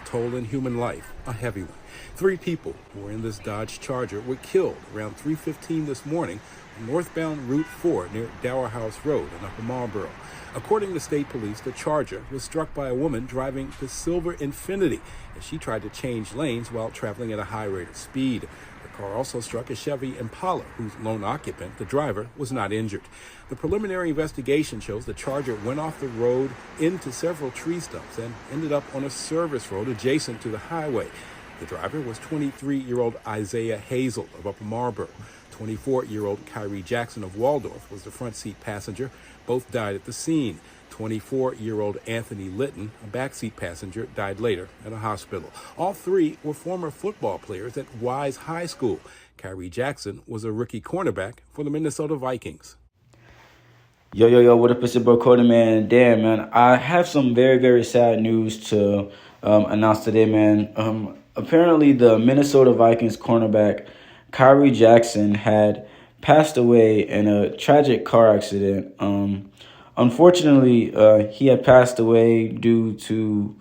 toll in human life, a heavy one. 3 people who were in this Dodge Charger were killed around 3:15 this morning on northbound Route 4 near Dower House Road in Upper Marlboro. According to state police, the Charger was struck by a woman driving the silver Infiniti as she tried to change lanes while traveling at a high rate of speed. The car also struck a Chevy Impala, whose lone occupant, the driver, was not injured. The preliminary investigation shows the Charger went off the road into several tree stumps and ended up on a service road adjacent to the highway. The driver was 23-year-old Isaiah Hazel of Upper Marlboro. 24-year-old Khyree Jackson of Waldorf was the front seat passenger. Both died at the scene. 24-year-old Anthony Litton, a backseat passenger, died later at a hospital. All 3 were former football players at Wise High School. Khyree Jackson was a rookie cornerback for the Minnesota Vikings. Yo, what up? It's your boy Cody, man. Damn, man. I have some very, very sad news to announce today, man. Apparently, the Minnesota Vikings cornerback Khyree Jackson had passed away in a tragic car accident. Unfortunately, he had passed away due to,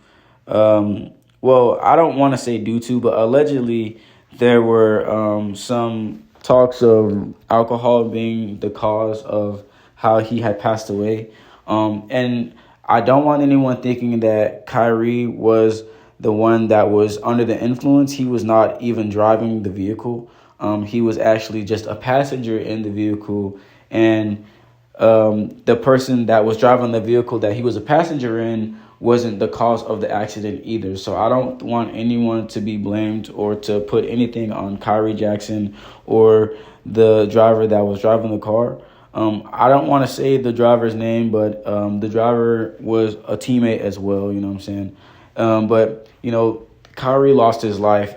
I don't want to say due to, but allegedly there were some talks of alcohol being the cause of how he had passed away. And I don't want anyone thinking that Khyree was the one that was under the influence. He was not even driving the vehicle. He was actually just a passenger in the vehicle, and the person that was driving the vehicle that he was a passenger in wasn't the cause of the accident either. So I don't want anyone to be blamed or to put anything on Khyree Jackson or the driver that was driving the car. I don't want to say the driver's name, but the driver was a teammate as well, you know what I'm saying? But Khyree lost his life,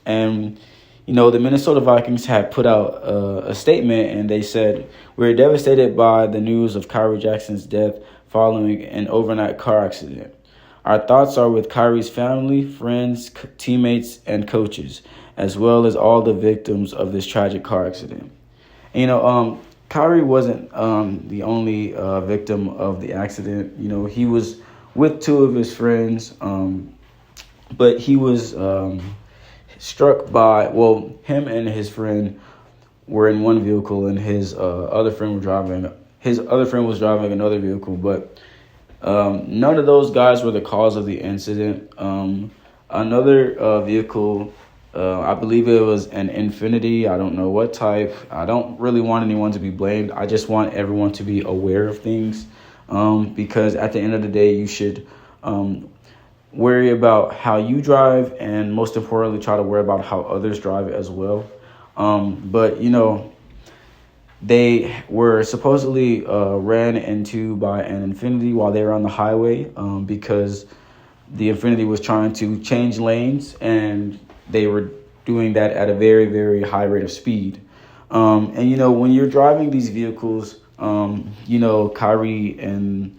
and the Minnesota Vikings had put out a statement, and they said, "We're devastated by the news of Khyree Jackson's death following an overnight car accident. Our thoughts are with Kyree's family, friends, teammates, and coaches, as well as all the victims of this tragic car accident." Khyree wasn't the only victim of the accident. He was with 2 of his friends, but he was struck by, him and his friend were in one vehicle, and his other friend was driving another vehicle, but none of those guys were the cause of the incident. Another vehicle, I believe it was an Infiniti. I don't know what type. I don't really want anyone to be blamed. I just want everyone to be aware of things, because at the end of the day, you should worry about how you drive, and most importantly, try to worry about how others drive as well. But they were supposedly ran into by an Infiniti while they were on the highway, because the Infiniti was trying to change lanes, and they were doing that at a very, very high rate of speed. And when you're driving these vehicles, Khyree and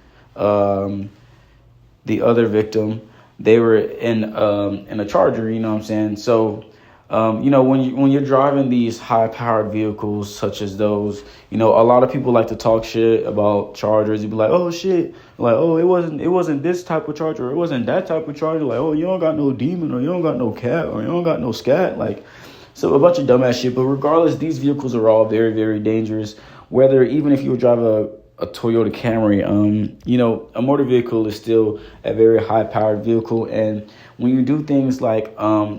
the other victim, they were in a Charger, you know what I'm saying? So, when you're driving these high-powered vehicles such as those, a lot of people like to talk shit about Chargers. You'd be like, "Oh shit," like, "Oh, it wasn't this type of Charger, or it wasn't that type of Charger." Like, "Oh, you don't got no demon, or you don't got no cat, or you don't got no scat." Like, so a bunch of dumbass shit. But regardless, these vehicles are all very, very dangerous. Even if you drive a Toyota Camry, a motor vehicle is still a very high-powered vehicle. And when you do things like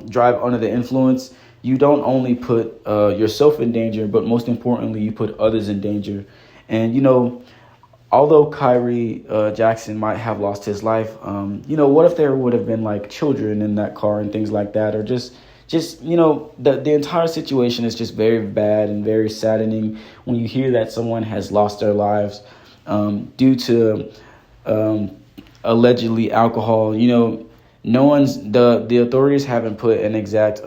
drive under the influence, you don't only put yourself in danger, but most importantly, you put others in danger. And, although Khyree Jackson might have lost his life, what if there would have been like children in that car and things like that, or just the entire situation is just very bad and very saddening when you hear that someone has lost their lives due to allegedly alcohol. The authorities haven't put an exact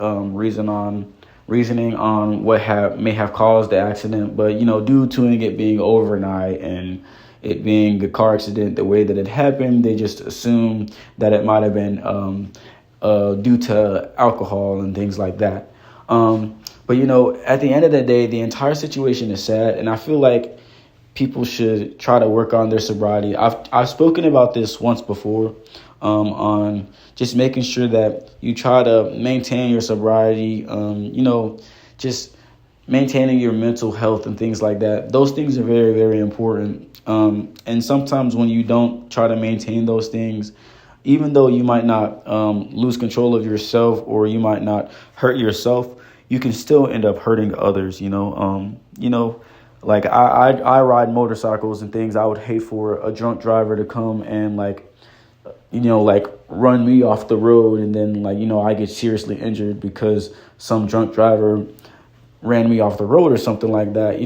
reasoning on what may have caused the accident, but due to it being overnight and it being a car accident the way that it happened, they just assume that it might have been due to alcohol and things like that. But at the end of the day, the entire situation is sad, and I feel like people should try to work on their sobriety. I've spoken about this once before on just making sure that you try to maintain your sobriety, just maintaining your mental health and things like that. Those things are very, very important. And sometimes when you don't try to maintain those things, even though you might not lose control of yourself or you might not hurt yourself, you can still end up hurting others. Like I ride motorcycles and things. I would hate for a drunk driver to come and like run me off the road, and then I get seriously injured because some drunk driver ran me off the road or something like that.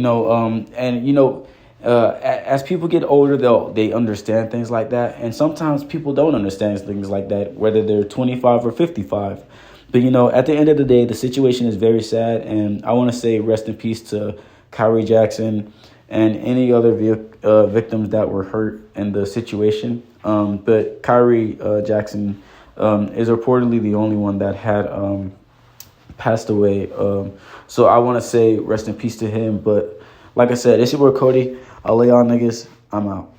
As people get older, they understand things like that, and sometimes people don't understand things like that, whether they're 25 or 55. But at the end of the day, the situation is very sad, and I want to say rest in peace to Khyree Jackson and any other victims that were hurt in the situation. But Khyree Jackson is reportedly the only one that had passed away. So I want to say rest in peace to him. But like I said, it's your boy Cody. I'll lay y'all niggas. I'm out.